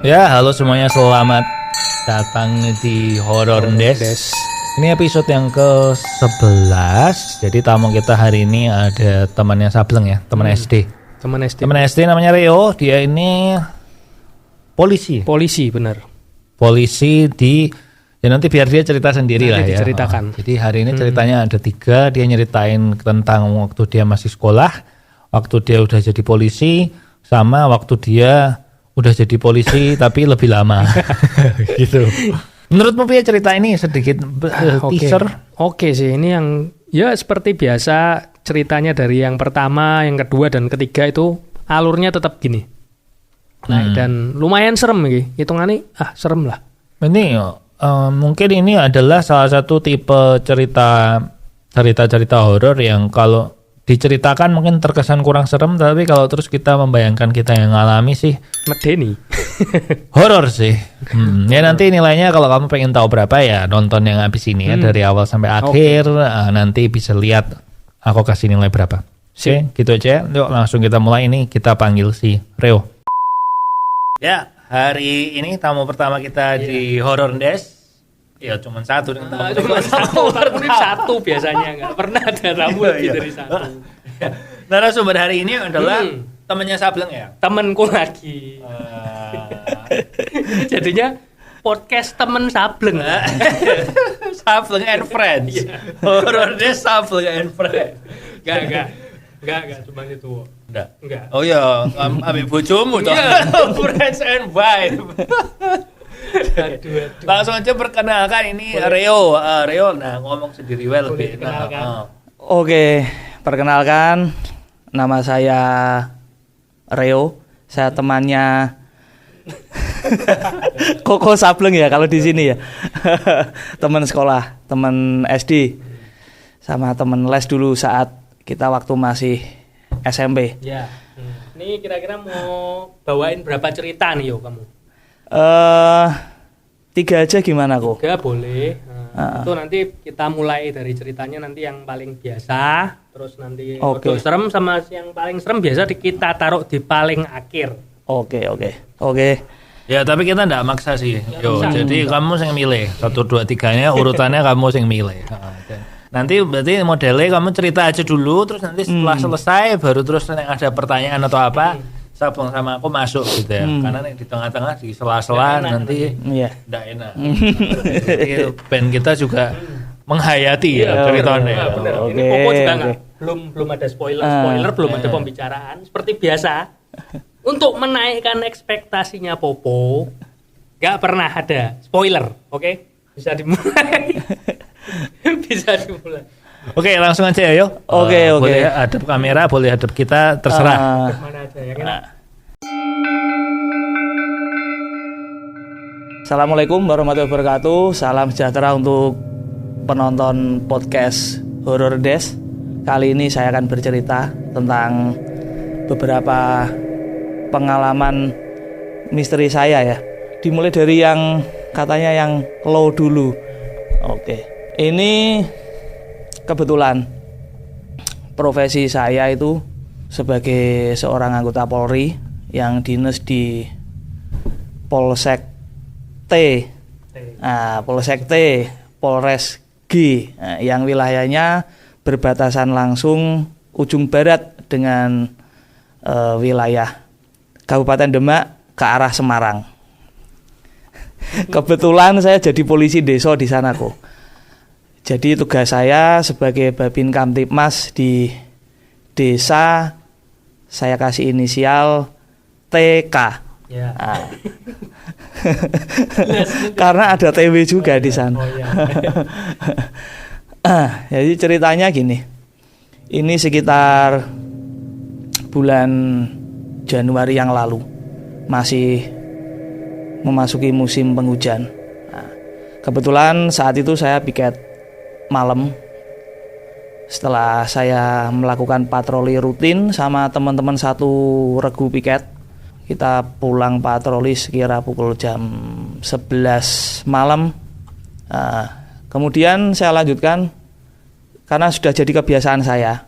Ya, halo semuanya, selamat datang di Horror Des. Ini episode yang ke-11. Jadi tamu kita hari ini ada temannya Sableng ya, teman SD. Teman SD. Teman SD namanya Rio. Dia ini polisi. Polisi, benar. Polisi di, ya nanti biar dia cerita sendiri Nanti lah ya. diceritakan. Jadi hari ini ceritanya ada 3. Dia nyeritain tentang waktu dia masih sekolah, waktu dia udah jadi polisi, sama waktu dia udah jadi polisi tapi lebih lama. Gitu. Menurutmu Pia cerita ini sedikit teaser? Oke sih, ini yang ya seperti biasa ceritanya dari yang pertama, yang kedua dan ketiga itu alurnya tetap gini. Nah, dan lumayan serem nih. Hitungannya serem lah. Ini mungkin ini adalah salah satu tipe cerita horor yang kalau diceritakan mungkin terkesan kurang serem, tapi kalau terus kita membayangkan kita yang ngalami sih medeni. Horor sih. Ya nanti nilainya kalau kamu pengen tahu berapa ya nonton yang habis ini ya dari awal sampai akhir. Nanti bisa lihat aku kasih nilai berapa. Oke, gitu aja. Yuk langsung kita mulai. Ini kita panggil si Reo. Ya, hari ini tamu pertama kita di Horror Des. Ya cuma satu. Cuma satu biasanya, nggak pernah ada tamu lebih dari satu. Narasumber hari ini adalah temannya Sableng ya? Temenku lagi. Jadinya podcast temen Sableng. Sableng and Friends. Horror Des Sableng and Friends. Enggak, cuma itu. Enggak. Oh iya, ambil bojomu toh. Friends and Wife. Aduh. Langsung aja perkenalkan, ini Reo. Reo, nah ngomong sendiri lebih enak. Oke, perkenalkan, nama saya Reo. Saya temannya Koko Sableng ya kalau di sini ya. Teman sekolah, teman SD, sama teman les dulu saat kita waktu masih SMP. Ya. Ini kira-kira mau bawain berapa cerita nih yo kamu? 3 aja gimana kok? 3 boleh. Itu nanti kita mulai dari ceritanya nanti yang paling biasa, terus nanti serem sama yang paling serem biasa kita taruh di paling akhir. Oke. Ya tapi kita enggak maksa sih. Jadi kamu yang milih 1, 2, 3-nya urutannya kamu yang milih. Nanti berarti modelnya kamu cerita aja dulu, terus nanti setelah selesai baru terus ada pertanyaan atau apa. Sableng sama aku masuk gitu ya. Karena di tengah-tengah di sela-sela nanti enggak enak. Jadi band kita juga menghayati ceritanya. Ini Popo juga belum ada spoiler, belum ada pembicaraan seperti biasa. Untuk menaikkan ekspektasinya Popo, enggak pernah ada spoiler, oke? Bisa dimulai. Oke, langsung aja ya, yuk. Oke. Boleh hadap kamera, boleh hadap kita, terserah. Mana aja yang enak. Assalamualaikum warahmatullahi wabarakatuh. Salam sejahtera untuk penonton podcast Horror Des. Kali ini saya akan bercerita tentang beberapa pengalaman misteri saya ya. Dimulai dari yang katanya yang low dulu. Oke. Ini kebetulan profesi saya itu sebagai seorang anggota Polri yang dinas di Polsek T. Polsek T, Polres G, yang wilayahnya berbatasan langsung ujung barat dengan wilayah Kabupaten Demak ke arah Semarang. Kebetulan saya jadi polisi desa di sana kok. Jadi tugas saya sebagai Babin Kamtipmas di desa, saya kasih inisial TK. Ya. Karena ada TW juga di sana. Jadi ceritanya gini. Ini sekitar bulan Januari yang lalu, masih memasuki musim penghujan. Kebetulan saat itu saya piket malam. Setelah saya melakukan patroli rutin sama teman-teman satu regu piket, kita pulang patroli sekira pukul jam 11 malam. Kemudian saya lanjutkan karena sudah jadi kebiasaan saya.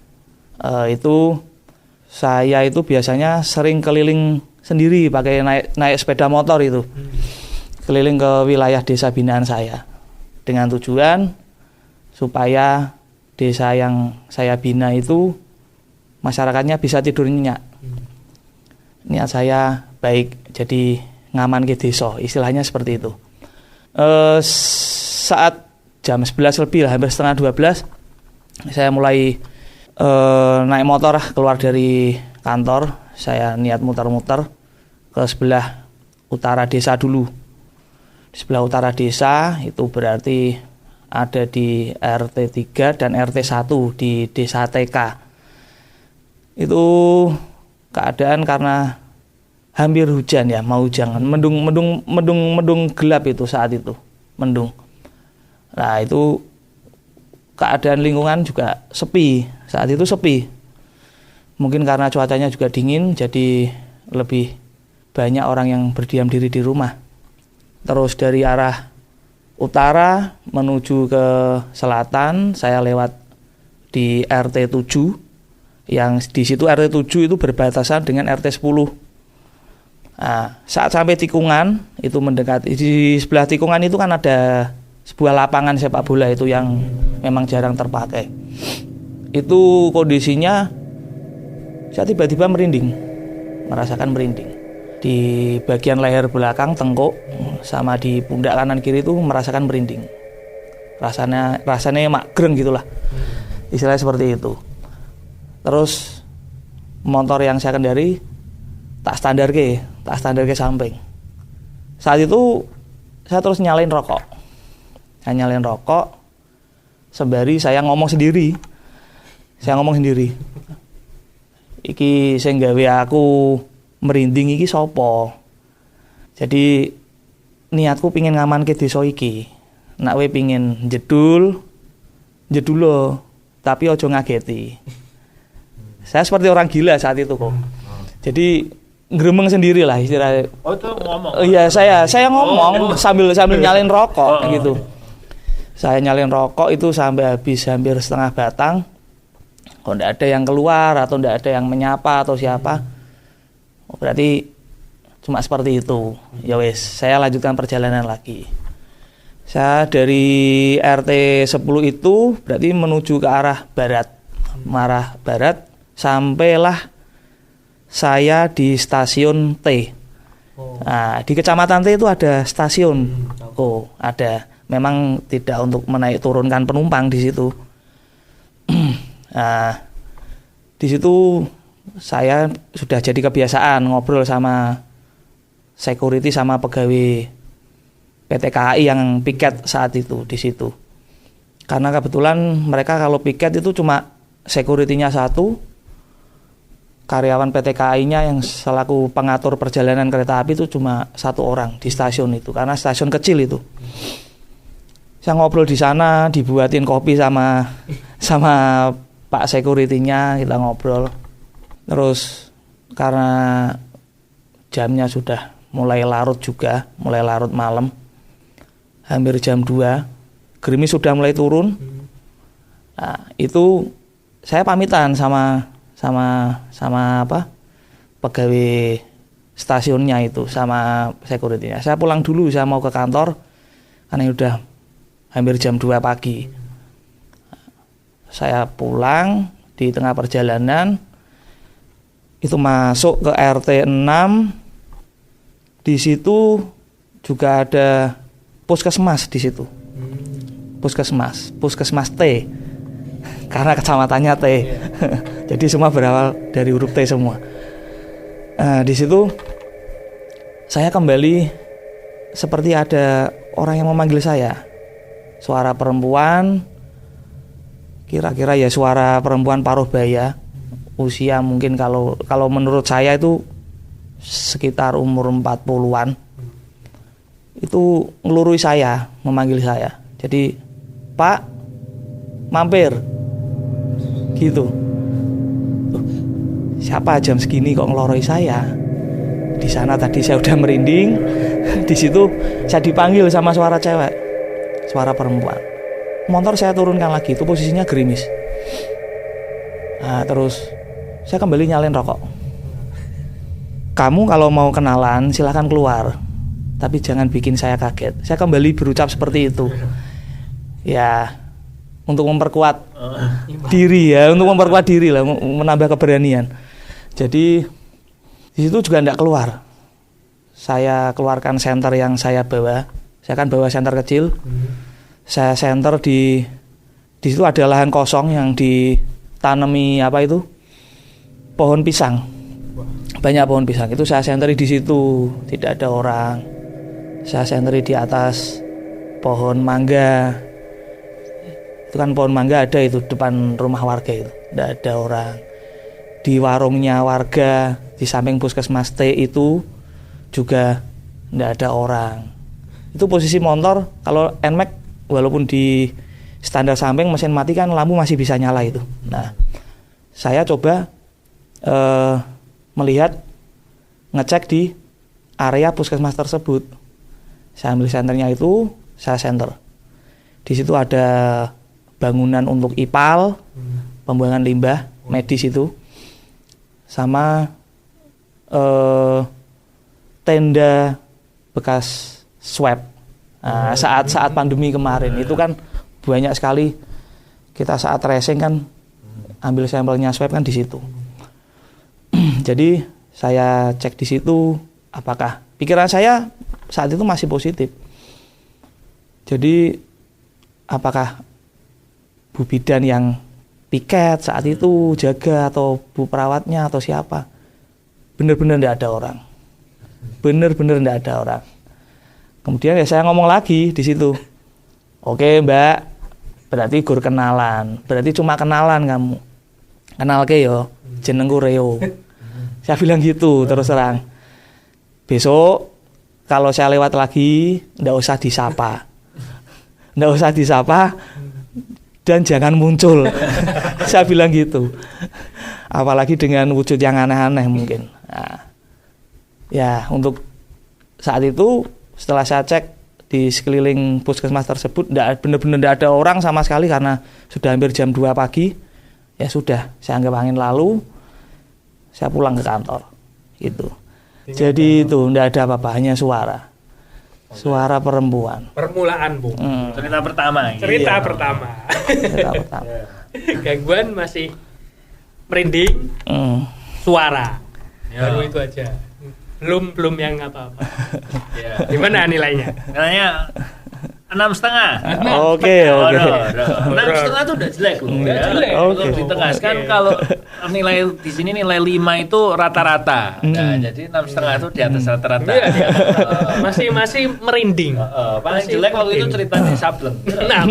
Saya itu biasanya sering keliling sendiri pakai naik sepeda motor itu keliling ke wilayah desa binaan saya dengan tujuan supaya desa yang saya bina itu masyarakatnya bisa tidur nyenyak. Niat saya baik, jadi ngaman ke desa, istilahnya seperti itu. Saat jam 11 lebih lah, hampir setengah 12, saya mulai naik motor keluar dari kantor. Saya niat muter-muter ke sebelah utara desa dulu. Di sebelah utara desa itu berarti ada di RT 3 dan RT 1 di desa TK. Itu keadaan karena hampir hujan ya, mau hujan, mendung gelap itu saat itu, mendung. Nah, itu keadaan lingkungan juga sepi, saat itu sepi. Mungkin karena cuacanya juga dingin, jadi lebih banyak orang yang berdiam diri di rumah. Terus dari arah utara menuju ke selatan, saya lewat di RT 7, yang di situ RT 7 itu berbatasan dengan RT 10. Nah, saat sampai tikungan, itu mendekati, di sebelah tikungan itu kan ada sebuah lapangan sepak bola itu yang memang jarang terpakai. Itu kondisinya saya tiba-tiba merinding, merasakan merinding di bagian leher belakang, tengkuk, sama di pundak kanan kiri itu merasakan merinding. Rasanya magreng gitulah, istilahnya seperti itu. Terus motor yang saya kendari tak standar ke samping. Saat itu saya terus nyalain rokok. Saya nyalain rokok sembari saya ngomong sendiri. Iki sing gawe aku merinding iki sapa? Jadi niatku pingin ngamanke desa iki. Nek kowe pingin jedul lo, tapi ojo ngageti. Saya seperti orang gila saat itu kok. Jadi ngremeng sendiri lah istilahnya. Oh, itu ngomong. Iya, saya ngomong sambil nyalin rokok gitu. Saya nyalin rokok itu sampai habis hampir setengah batang. Kalau tidak ada yang keluar atau tidak ada yang menyapa atau siapa, berarti cuma seperti itu. Ya wes, saya lanjutkan perjalanan lagi. Saya dari RT 10 itu berarti menuju ke arah barat, sampailah saya di stasiun T. Nah, di kecamatan T itu ada stasiun. Oh, ada. Memang tidak untuk menaik turunkan penumpang di situ. Nah, di situ saya sudah jadi kebiasaan ngobrol sama security sama pegawai PT KAI yang piket saat itu di situ. Karena kebetulan mereka kalau piket itu cuma security-nya satu, karyawan PT KAI-nya yang selaku pengatur perjalanan kereta api itu cuma satu orang di stasiun itu, karena stasiun kecil itu. Saya ngobrol di sana, dibuatin kopi sama Pak security-nya, kita ngobrol. Terus karena jamnya sudah mulai larut malam. Hampir jam 2. Gerimis sudah mulai turun. Nah, itu saya pamitan sama pegawai stasiunnya itu, sama security-nya. Saya pulang dulu, saya mau ke kantor karena udah hampir jam 2 pagi. Saya pulang di tengah perjalanan itu masuk ke RT 6. Di situ juga ada puskesmas di situ. Puskesmas T. Karena kecamatannya T. Jadi semua berawal dari huruf T semua. Di situ saya kembali seperti ada orang yang memanggil saya. Suara perempuan, kira-kira ya suara perempuan paruh baya, usia mungkin kalau menurut saya itu sekitar umur 40-an. Itu ngelurui saya, memanggil saya. Jadi, Pak, mampir. Gitu. Siapa jam segini kok ngeloroi saya? Di sana tadi saya udah merinding. Di situ saya dipanggil sama suara cewek, suara perempuan. Motor saya turunkan lagi, itu posisinya gerimis. Nah, terus saya kembali nyalain rokok. kamu kalau mau kenalan silahkan keluar, tapi jangan bikin saya kaget. Saya kembali berucap seperti itu. Ya, untuk memperkuat diri ya, untuk memperkuat diri lah, menambah keberanian. Jadi di situ juga tidak keluar. Saya keluarkan senter yang saya bawa. Saya kan bawa senter kecil. Saya senter di situ ada lahan kosong yang ditanami pohon pisang. Banyak pohon pisang. Itu saya senteri di situ, tidak ada orang. Saya senteri di atas pohon mangga. Itu kan pohon mangga ada itu depan rumah warga itu, tidak ada orang. Di warungnya warga di samping puskesmas T itu juga tidak ada orang. Itu posisi motor kalau NMAX walaupun di standar samping mesin mati kan lampu masih bisa nyala itu. Nah, saya coba melihat, ngecek di area puskesmas tersebut. Saya ambil senternya itu, saya senter. Di situ ada bangunan untuk IPAL, pembuangan limbah medis itu, sama tenda bekas swab. Nah, saat pandemi kemarin itu kan banyak sekali kita saat tracing kan ambil sampelnya swab kan di situ. Jadi saya cek di situ, apakah pikiran saya saat itu masih positif. Jadi apakah Bu Bidan yang piket saat itu jaga atau Bu perawatnya atau siapa? Benar-benar tidak ada orang. Benar-benar tidak ada orang. Kemudian ya saya ngomong lagi di situ. Oke Mbak, berarti gur kenalan. Berarti cuma kenalan kamu. Kenal ke yo, jenengku Reo. Saya bilang gitu terus terang. Besok kalau saya lewat lagi, ndak usah disapa. Ndak usah disapa dan jangan muncul. Saya bilang gitu. Apalagi dengan wujud yang aneh-aneh mungkin. Nah, ya untuk saat itu setelah saya cek di sekeliling puskesmas tersebut benar-benar tidak ada orang sama sekali karena sudah hampir jam 2 pagi. Ya sudah, saya anggap angin lalu, saya pulang ke kantor gitu. Jadi itu tidak ada apa-apa, hanya suara perempuan. Permulaan Bu. Cerita pertama. Cerita pertama. Gangguan masih merinding, suara. Baru itu aja. Belum yang apa-apa. Gimana nilainya? Nilainya 6,5. Oke. 6,5 tuh udah jelek loh. Jelek. Untuk ditegaskan kalau nilai di sini nilai 5 itu rata-rata. Nah, jadi 6,5 itu di atas rata-rata. Masih merinding. Paling jelek waktu itu ceritanya Sableng. Nah.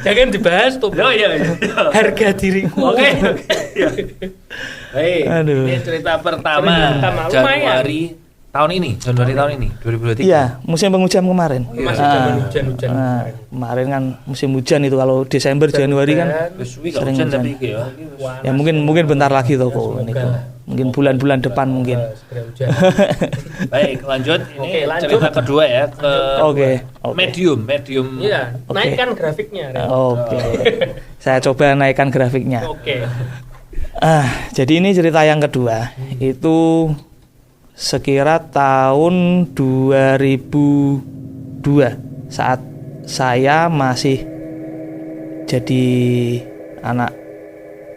Jangan dibahas tuh. Iya. Harga diriku. Oke. Baik. Ini cerita pertama. Januari tahun ini 2023. Iya, musim penghujan kemarin. Masih zaman hujan-hujan. Kemarin kan musim hujan itu, kalau Desember Januari kan sering hujan. Ya mungkin bentar lagi toko ini. Mungkin bulan-bulan depan mungkin. Baik, lanjut. Ini cerita kedua ya ke medium. Iya, naikkan grafiknya. Oke. Saya coba naikkan grafiknya. Oke. Jadi ini cerita yang kedua. Itu sekira tahun 2002 saat saya masih jadi anak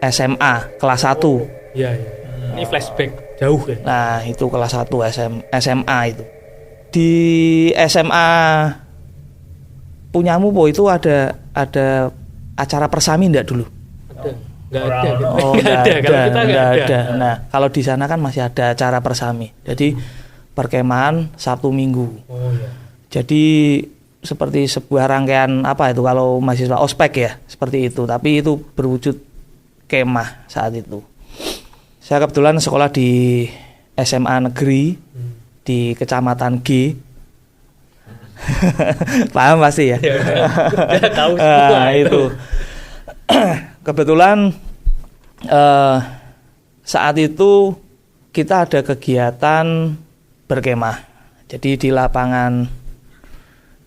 SMA kelas 1. Iya. Ini flashback jauh ya. Nah, itu kelas 1 SMA itu. Di SMA punyamu Po itu ada acara persami enggak dulu? Enggak ada. Nah, kalau di sana kan masih ada acara persami. Jadi perkemahan Sabtu Minggu. Jadi seperti sebuah rangkaian apa itu kalau mahasiswa ospek ya, seperti itu. Tapi itu berwujud kemah saat itu. Saya kebetulan sekolah di SMA negeri di Kecamatan G. Paham pasti ya. Tahu itu. Kebetulan saat itu kita ada kegiatan berkemah. Jadi di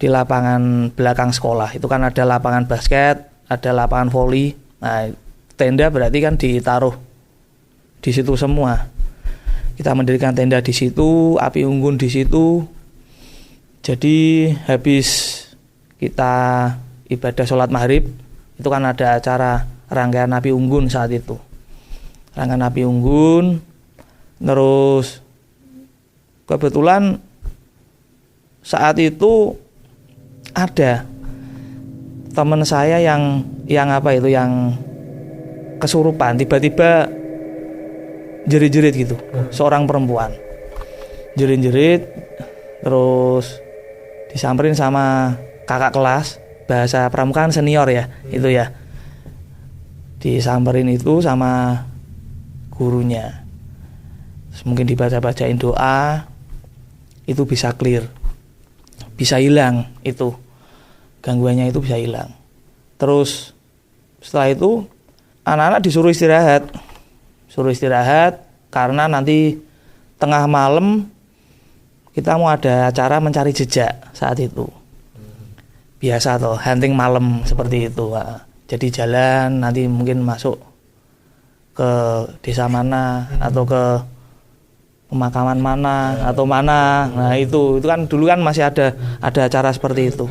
lapangan belakang sekolah itu kan ada lapangan basket, ada lapangan voli. Nah, tenda berarti kan ditaruh di situ semua. Kita mendirikan tenda di situ, api unggun di situ. Jadi habis kita ibadah sholat maghrib, itu kan ada acara rangkaian api unggun saat itu. Rangkaian api unggun, terus kebetulan saat itu ada teman saya yang kesurupan, tiba-tiba jerit-jerit gitu, seorang perempuan jerit-jerit, terus disamperin sama kakak kelas, bahasa pramukaan senior ya, itu ya, disamperin itu sama gurunya, terus mungkin dibaca-bacain doa, itu bisa clear, bisa hilang, itu gangguannya itu bisa hilang. Terus setelah itu anak-anak disuruh istirahat karena nanti tengah malam kita mau ada acara mencari jejak saat itu. Biasa toh, hunting malam seperti itu. Jadi jalan nanti mungkin masuk ke desa mana atau ke pemakaman mana atau mana. Nah, itu kan dulu kan masih ada acara seperti itu.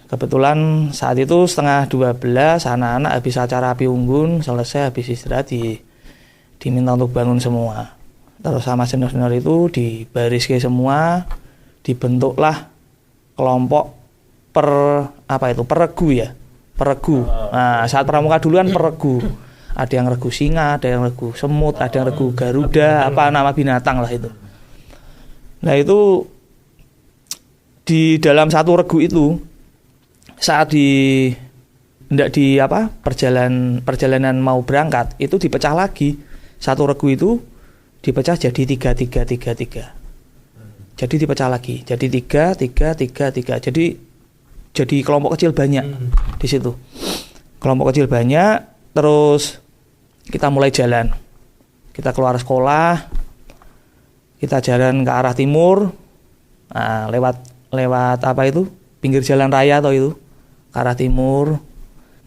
Kebetulan saat itu 11:30 anak-anak habis acara api unggun selesai, habis istirahat diminta untuk bangun semua. Terus sama senior-senior itu dibariske semua, dibentuklah kelompok peregu ya. Peregu. Nah, saat pramuka dulu kan peregu. Ada yang regu singa, ada yang regu semut, ada yang regu garuda, apa nama binatang lah itu. Nah, itu di dalam satu regu itu saat perjalanan mau berangkat itu dipecah lagi. Satu regu itu dipecah jadi 3. Jadi dipecah lagi. Jadi 3. Jadi kelompok kecil banyak di situ. Kelompok kecil banyak, terus kita mulai jalan. Kita keluar sekolah, kita jalan ke arah timur. Nah, lewat apa itu? Pinggir jalan raya atau itu? Ke arah timur,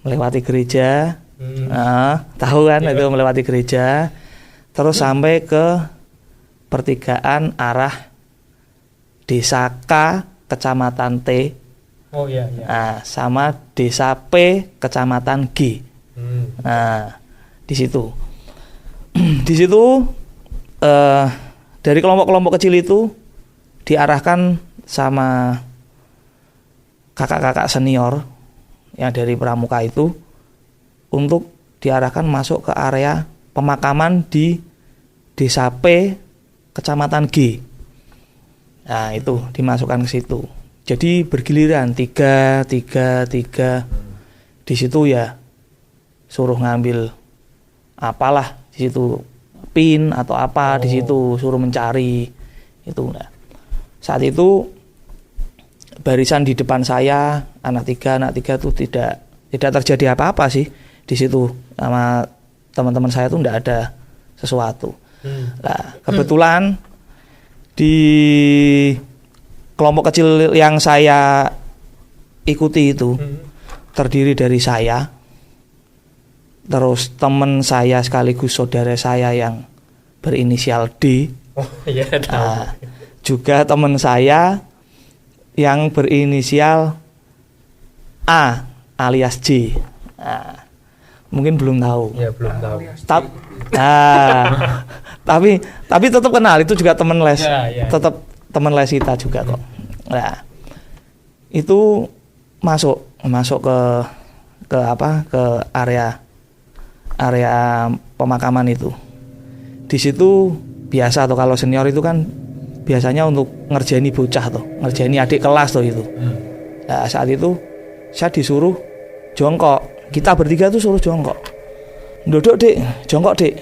melewati gereja. Nah, tahu kan itu melewati gereja. Terus sampai ke pertigaan arah Desa K, Kecamatan T. Oh iya. Nah, sama Desa P, Kecamatan G. Nah, di situ. Di situ dari kelompok-kelompok kecil itu diarahkan sama kakak-kakak senior yang dari pramuka itu untuk diarahkan masuk ke area pemakaman di Desa P, Kecamatan G. Nah, itu dimasukkan ke situ. Jadi bergiliran 3. Di situ ya suruh ngambil apalah di situ, pin atau apa di situ, suruh mencari itu. Nah, saat itu barisan di depan saya anak tiga itu tidak terjadi apa-apa sih di situ, sama teman-teman saya tuh tidak ada sesuatu. Nah, kebetulan di kelompok kecil yang saya ikuti itu terdiri dari saya, terus teman saya sekaligus saudara saya yang berinisial D. Oh iya, tahu. Nah, juga teman saya yang berinisial A alias J. Nah, mungkin belum tahu. Ya, belum tahu. Tapi tetap kenal, itu juga teman les. Ya. Tetap teman les kita juga kok. Nah, itu masuk ke area pemakaman itu. Di situ biasa tuh kalau senior itu kan biasanya untuk ngerjaini bocah tuh, ngerjaini adik kelas tuh itu. Nah, saat itu saya disuruh jongkok. Kita bertiga tuh suruh jongkok. Duduk, Dek, jongkok, Dek.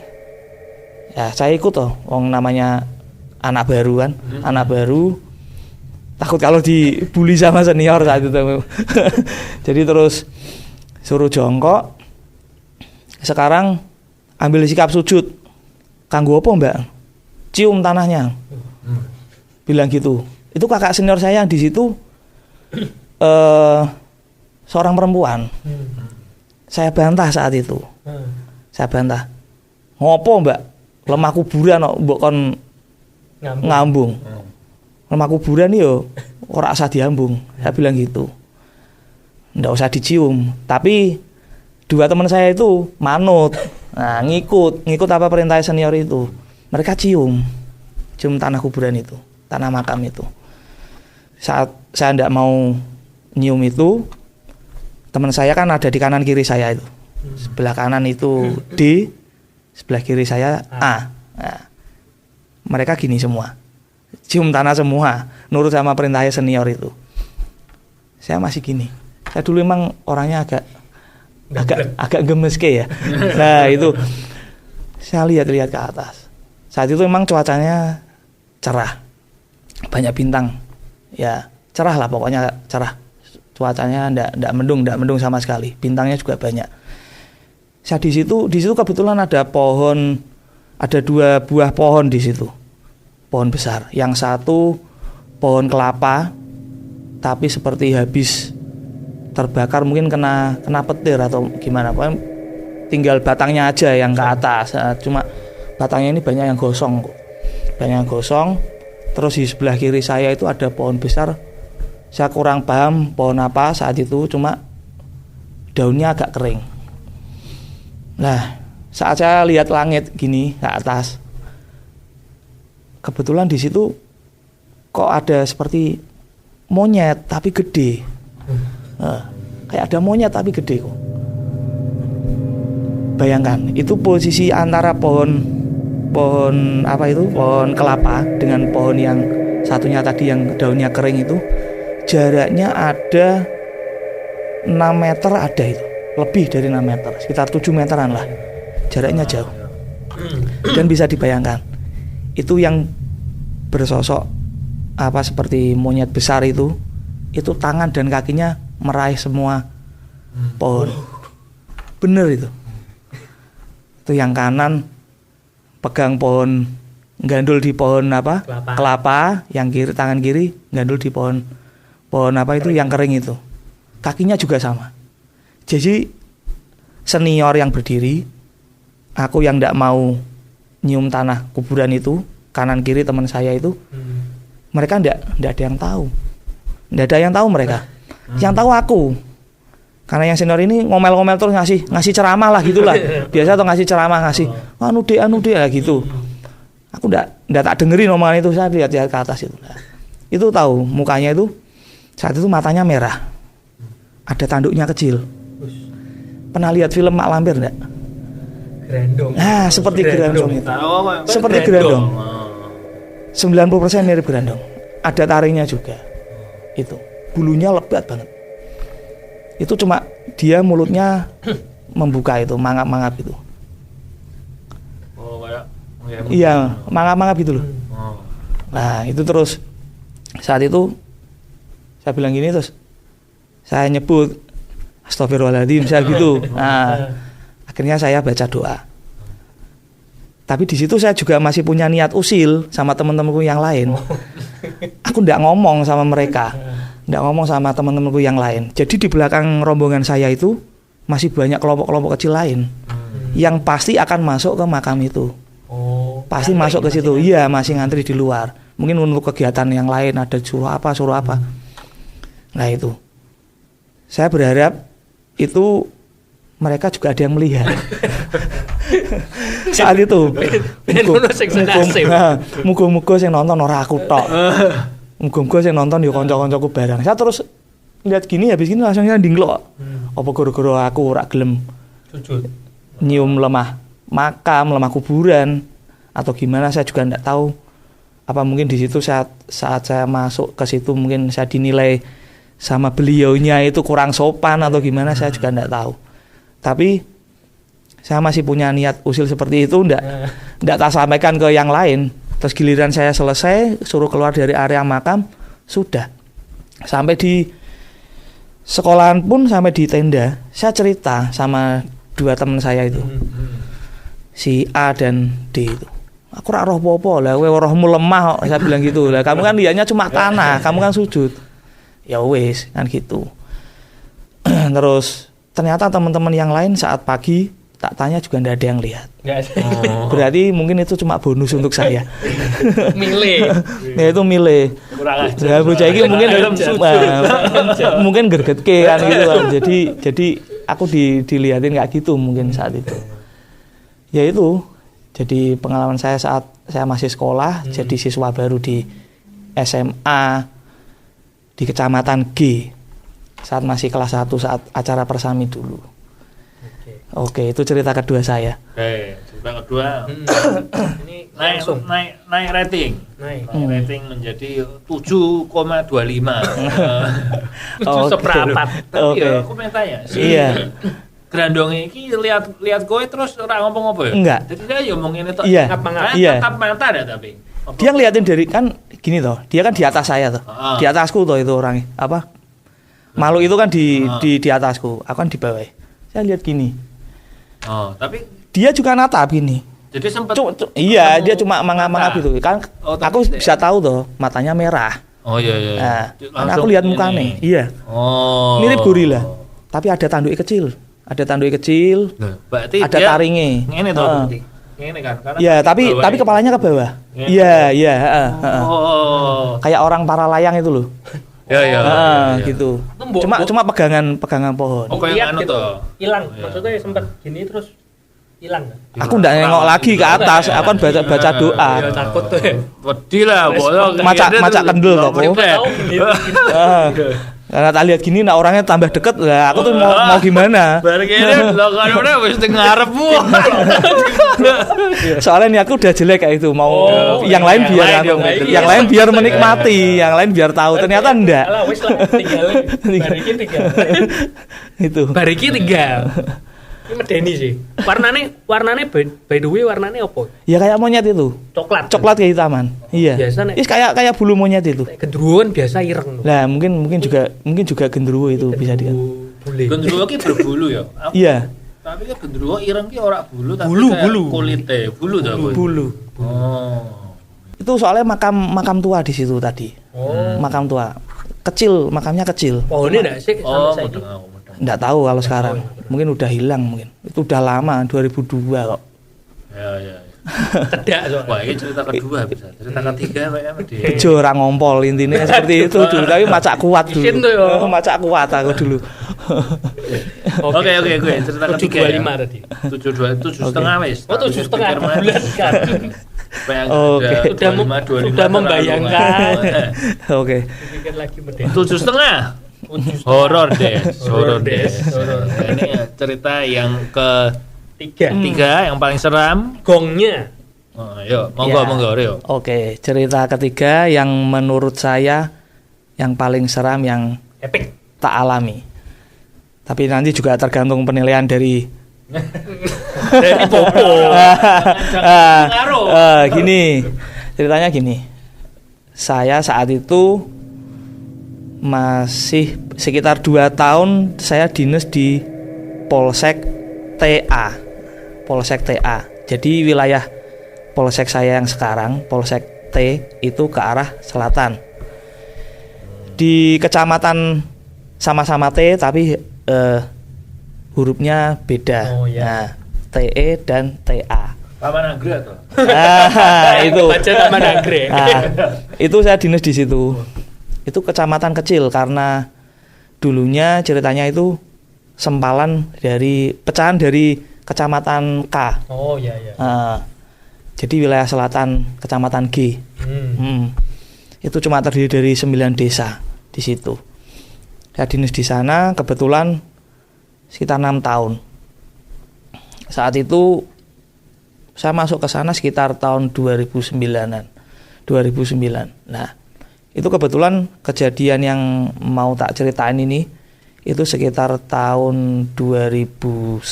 Ya, saya ikut tuh. Wong namanya anak baru kan, anak baru. Takut kalau dibully sama senior saat itu. Jadi terus suruh jongkok. Sekarang ambil sikap sujud. Kanggo apa, Mbak? Cium tanahnya. Bilang gitu. Itu kakak senior saya yang di situ seorang perempuan. Saya bantah saat itu. Saya bantah. Ngopo, Mbak? lemah kuburan kok mbok kon ngambung. Lemah kuburan yo ora usah diambung. Saya bilang gitu. Nggak usah dicium. Tapi dua teman saya itu manut. Nah, ngikut apa perintah senior itu. Mereka cium tanah kuburan itu, tanah makam itu. Saat saya nggak mau nyium itu, teman saya kan ada di kanan kiri saya itu. Sebelah kanan itu D, sebelah kiri saya A. Nah, mereka gini semua, cium tanah semua, nurut sama perintahnya senior itu. Saya masih gini. Saya dulu emang orangnya agak gemes ya. Nah itu saya lihat ke atas. Saat itu emang cuacanya cerah, banyak bintang, ya cerah lah pokoknya cerah. Cuacanya ndak mendung sama sekali. Bintangnya juga banyak. Saya di situ kebetulan ada pohon, ada 2 buah pohon di situ, pohon besar. Yang satu pohon kelapa, tapi seperti habis terbakar, mungkin kena petir atau gimana, pokoknya tinggal batangnya aja yang ke atas. Cuma batangnya ini banyak yang gosong. Terus di sebelah kiri saya itu ada pohon besar. Saya kurang paham pohon apa saat itu, cuma daunnya agak kering. Nah, saat saya lihat langit gini ke atas, kebetulan di situ kok ada seperti monyet tapi gede. Kayak ada monyet tapi gede kok. Bayangkan, itu posisi antara pohon apa itu, pohon kelapa dengan pohon yang satunya tadi yang daunnya kering itu, jaraknya ada 6 meter ada itu. Lebih dari 6 meter, sekitar 7 meteran lah. Jaraknya jauh. Dan bisa dibayangkan, itu yang bersosok apa seperti monyet besar itu tangan dan kakinya meraih semua pohon. Bener itu. Itu yang kanan pegang pohon, gandul di pohon apa? Kelapa. Yang kiri, tangan kiri gandul di pohon apa itu yang kering itu. Kakinya juga sama. Jadi senior yang berdiri, aku yang tidak mau nyium tanah kuburan itu, kanan kiri teman saya itu, mereka tidak ada yang tahu. Tidak ada yang tahu mereka. Yang tahu aku. Karena yang senior ini ngomel-ngomel terus ngasih ceramah lah gitulah. Biasa tuh ngasih ceramah, ngasih anu deh lah gitu. Aku enggak tak dengerin omongan itu, saya lihat ke atas itu. Itu tahu mukanya itu saat itu matanya merah. Ada tanduknya kecil. Pernah lihat film Mak Lampir enggak? Gerandong. Nah, seperti gerandong itu. Seperti gerandong. 90% mirip gerandong. Ada taringnya juga. Itu. Bulunya lebat banget. Itu cuma dia mulutnya membuka itu, mangap-mangap itu. Oh, kayak iya, mangap-mangap gitu loh. Nah, itu terus saat itu saya bilang gini, terus saya nyebut Astagfirullahaladzim, saya gitu. Nah, akhirnya saya baca doa. Tapi di situ saya juga masih punya niat usil sama teman-temanku yang lain. Aku ndak ngomong sama mereka, ndak ngomong sama teman-temanku yang lain. Jadi di belakang rombongan saya itu masih banyak kelompok-kelompok kecil lain yang pasti akan masuk ke makam itu. Pasti masuk ke situ. Iya, masih ngantri di luar. Mungkin untuk kegiatan yang lain, ada suruh apa. Nah itu, saya berharap itu mereka juga ada yang melihat. Saat itu muga-muga sing nonton ora aku tok. Muga-muga sing nonton yo kanca-kancaku bareng. Saya terus lihat gini, habis gini langsung ndinglok. Apa gara-gara aku ora gelem sujud nyium lemah makam, lemah kuburan atau gimana, saya juga enggak tahu. Apa mungkin di situ saat saya masuk ke situ mungkin saya dinilai sama beliaunya itu kurang sopan atau gimana, saya juga enggak tahu. Tapi saya masih punya niat usil seperti itu, enggak tak sampaikan ke yang lain. Terus giliran saya selesai, suruh keluar dari area makam, sudah. Sampai di sekolahan pun, sampai di tenda, saya cerita sama 2 teman saya itu. Si A dan D itu. Aku ora roh apa-apa lah, kowe rohmu lemah kok, saya bilang gitu. Lah kamu kan lihatnya cuma tanah, kamu kan sujud. Ya wis, kan gitu. Terus ternyata teman-teman yang lain saat pagi tak tanya juga nggak ada yang lihat. Nggak ada. Berarti mungkin itu cuma bonus untuk saya. Milih. Ya itu milih. Kurang aja. Nah, bocah iki mungkin gergetke kan gitu kan. Jadi aku dilihatin kayak gitu mungkin saat itu. Ya itu. Jadi pengalaman saya saat saya masih sekolah, jadi siswa baru di SMA di Kecamatan G. Saat masih kelas 1 saat acara Persami dulu. Oke, itu cerita kedua saya. Oke, cerita kedua. Ini naik rating. Rating menjadi 7,25. 7 seperempat. Tapi Oke. ya, aku pengen tanya. Iya. Grandongnya iki lihat kowe terus ora ngomong apa ya? Enggak. Jadi dia ya ngomongin itu. Iya. Iya. Tetap mata ada tapi. Apa? Dia ngeliatin dari kan gini toh, dia kan di atas saya toh. Di atasku toh itu orangnya. Apa? Makhluk itu kan di atasku, aku kan di bawah. Saya lihat gini. Oh, tapi Dia juga natap gini. jadi sempat Iya, dia cuma mangap-mangap gitu. Kan Oh, tapi aku bisa tahu toh, matanya merah. Oh iya iya. Nah, kan Langsung aku lihat ini. mukanya. Iya. Oh. Mirip gorila. Tapi ada tanduk kecil. Ada tanduk kecil, Nah, berarti ada dia taringnya. Ngene toh. Heeh. berarti. Ngene kan. Karena Iya, tapi bawah ini. kepalanya ke bawah. Iya. Iya, iya, heeh, heeh. Oh. Kayak orang para layang itu loh. Ya ya. Heeh, ya. gitu. Tembok, Cuma pegangan pohon. Oh, kayak Lihat anu gitu. toh. Hilang. Oh, iya. Maksudnya sempat gini terus hilang. Aku ndak nengok lagi ke atas, aku kan baca doa. Ya takut tuh. Wedi lah, bodoh. Macak kendel toh, kok. Tahu gitu. Heeh. Karena tak lihat gini, nah orangnya tambah deket lah. Aku tuh mau gimana? Bareng ini lo kan udah wis teng ngarepmu. Soalnya niatku udah jelek kayak itu. Mau yang lain yang biar lain anu, yang yang lain biar menikmati, yang lain biar tahu. Ternyata enggak. Alah wis lah tinggal. Bariki tinggal. Itu. Bariki tinggal. Ini medeni sih. Warnane by the way warnane apa? Ya kayak monyet itu. Coklat. Coklat kehitaman. Iya. Biasa nek- Is kayak bulu monyet itu. Gendruwoan biasa ireng. Lah mungkin juga genderuwo itu bisa dikatakan. Bule. Gendruwo ki berbulu ya. Iya, Tapi kan gendruwo ireng ki ora bulu tapi Bulu, kayak bulu. kulite, bulu ta. bulu. Oh. Itu soalnya makam tua di situ tadi. Oh. Makam tua. Kecil, makamnya kecil. Pohonnya enggak sih Oh, sampai saiki? mudeng aku, mudeng. Enggak tahu kalau sekarang. Mungkin udah hilang mungkin. Itu udah lama, 2002 kok. Ya ya. Cedak soalnya. Wah, ini cerita kedua bisa. Cerita ketiga kayaknya di Bejo ora ngompol intinya seperti itu dulu. Tapi macak kuat dulu. Isin tuh ya. Macak kuat aku dulu. Oke, cerita ketiga. 725 tadi. 7,5 wis. Oh, 7,5 bulan kan. Oke. Sudah membayangkan. Oke. Pikir lagi medeni. 7,5. Horor deh. Ini cerita yang ketiga yang paling seram. Gongnya. Oh, yuk, monggo, yuk. Oke, cerita ketiga yang menurut saya yang paling seram yang Epic. tak alami. Tapi nanti juga tergantung penilaian dari Dari Popo. Gini, ceritanya gini. Saya saat itu masih sekitar 2 tahun saya dinas di Polsek TA. Polsek TA. Jadi wilayah Polsek saya yang sekarang, Polsek T itu ke arah selatan. Di kecamatan sama-sama T tapi hurufnya beda. Oh, ya. Nah, TE dan TA. Taman Anggrek atau? Itu. Baca Taman Anggrek. Nah, itu saya dinas di situ. Itu kecamatan kecil karena dulunya ceritanya itu sempalan dari pecahan dari kecamatan K. Oh iya iya. Jadi wilayah selatan kecamatan G. Itu cuma terdiri dari 9 desa di situ. Saya dinas di sana kebetulan sekitar 6 tahun. Saat itu saya masuk ke sana sekitar tahun 2009-an. 2009. Nah, itu kebetulan kejadian yang mau tak ceritain ini itu sekitar tahun 2011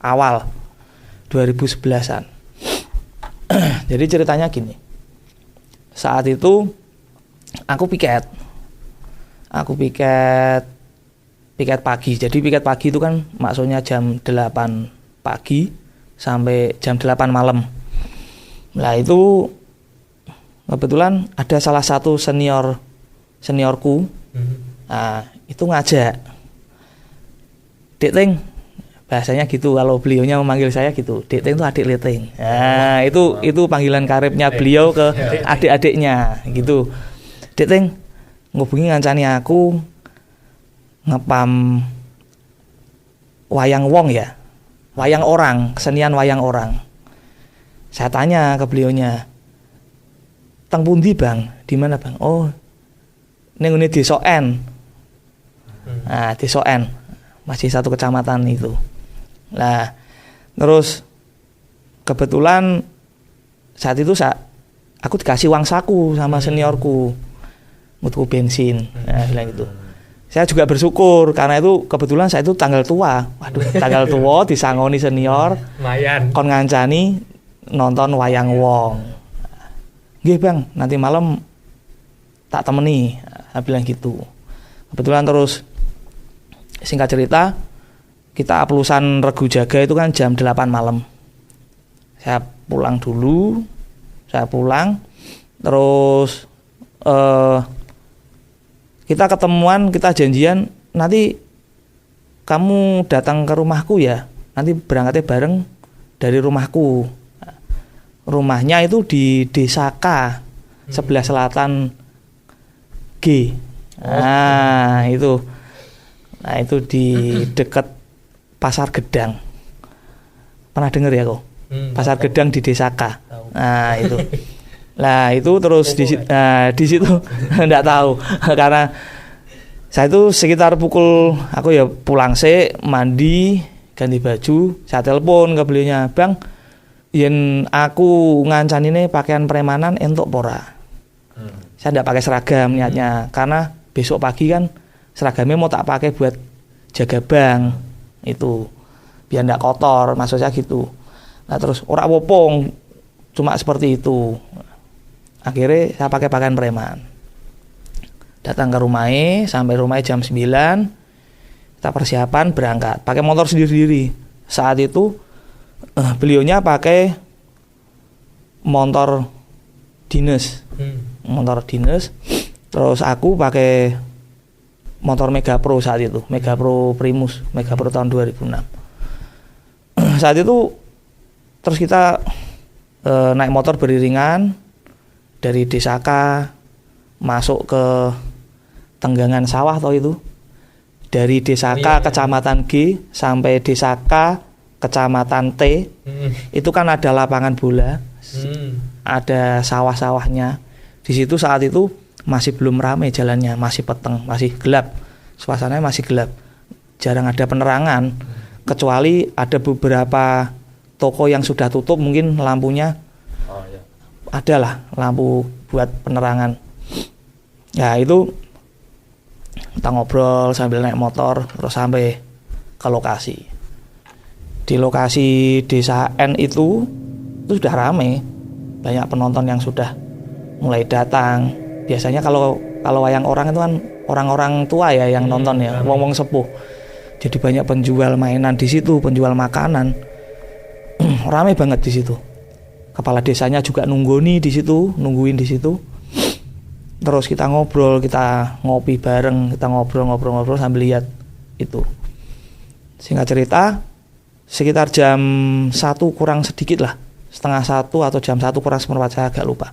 awal. 2011-an. Jadi ceritanya gini. Saat itu aku piket pagi. Jadi piket pagi itu kan maksudnya jam 8 pagi sampai jam 8 malam. Nah itu kebetulan ada salah satu seniorku. Nah itu ngajak, Dek Ting, Bahasanya gitu kalau beliaunya memanggil saya gitu. Dek Ting itu adik Leting. Nah, itu panggilan karibnya beliau ke adik-adiknya gitu. Dek Ting ngubungi ngancani aku ngepam wayang wong ya. Wayang orang, kesenian wayang orang. Saya tanya ke beliaunya, "Teng pundi, Bang? Di mana, Bang?" "Oh, ning ngene Desa N." Nah, Desa N. Masih satu kecamatan itu. Nah, terus kebetulan saat itu aku dikasih uang saku sama seniorku untuk bensin. Nah, bilang gitu. Saya juga bersyukur karena itu kebetulan saya itu tanggal tua. Waduh, tanggal tua disangoni senior. Lumayan. Kon ngancani nonton wayang wong. Nggih, Bang, nanti malam tak temeni. Saya bilang gitu. Kebetulan terus singkat cerita kita aplusan Regu Jaga itu kan jam 8 malam. Saya pulang dulu. Terus kita ketemuan, kita janjian nanti kamu datang ke rumahku ya. Nanti berangkatnya bareng dari rumahku. Rumahnya itu di Desa K, sebelah selatan G. Nah, itu di dekat Pasar Gedang. Pernah dengar ya kok? Pasar Gedang di Desa K. Nah, itu. Lah itu terus di situ enggak tahu karena saya itu sekitar pukul aku ya pulang mandi, ganti baju, saya telepon ke beliaunya, "Bang, yen aku ngancanine pakaian premanan entuk pora." Saya enggak pakai seragam niatnya karena besok pagi kan seragamnya mau tak pakai buat jaga bank itu biar enggak kotor, maksudnya gitu. Nah terus ora wopong cuma seperti itu. Akhirnya saya pakai pakaian preman. Datang ke rumahnya, sampai rumahnya jam 9. Kita persiapan berangkat, pakai motor sendiri-sendiri. Saat itu beliaunya pakai motor dinas. Motor dinas. Terus aku pakai motor Mega Pro saat itu, Mega Pro Primus, Mega Pro tahun 2006. Saat itu terus kita naik motor beriringan dari Desa K masuk ke Tenggangan Sawah atau itu. Dari Desa K Kecamatan G sampai Desa K Kecamatan T. Itu kan ada lapangan bola. Ada sawah-sawahnya. Di situ saat itu masih belum ramai jalannya, masih peteng, masih gelap. Suasananya masih gelap. Jarang ada penerangan kecuali ada beberapa toko yang sudah tutup mungkin lampunya adalah lampu buat penerangan. Ya itu kita ngobrol sambil naik motor terus sampai ke lokasi. Di lokasi Desa N itu sudah ramai, banyak penonton yang sudah mulai datang. Biasanya kalau wayang orang itu kan orang-orang tua ya yang nonton ya, wong-wong sepuh. Jadi banyak penjual mainan di situ, penjual makanan. Ramai banget di situ. Kepala desanya juga nungguin di situ. Terus kita ngobrol, kita ngopi bareng, kita ngobrol sambil lihat itu. Singkat cerita, sekitar jam 1 kurang sedikit lah, setengah 1 atau jam 1 kurang seperempat, saya agak lupa.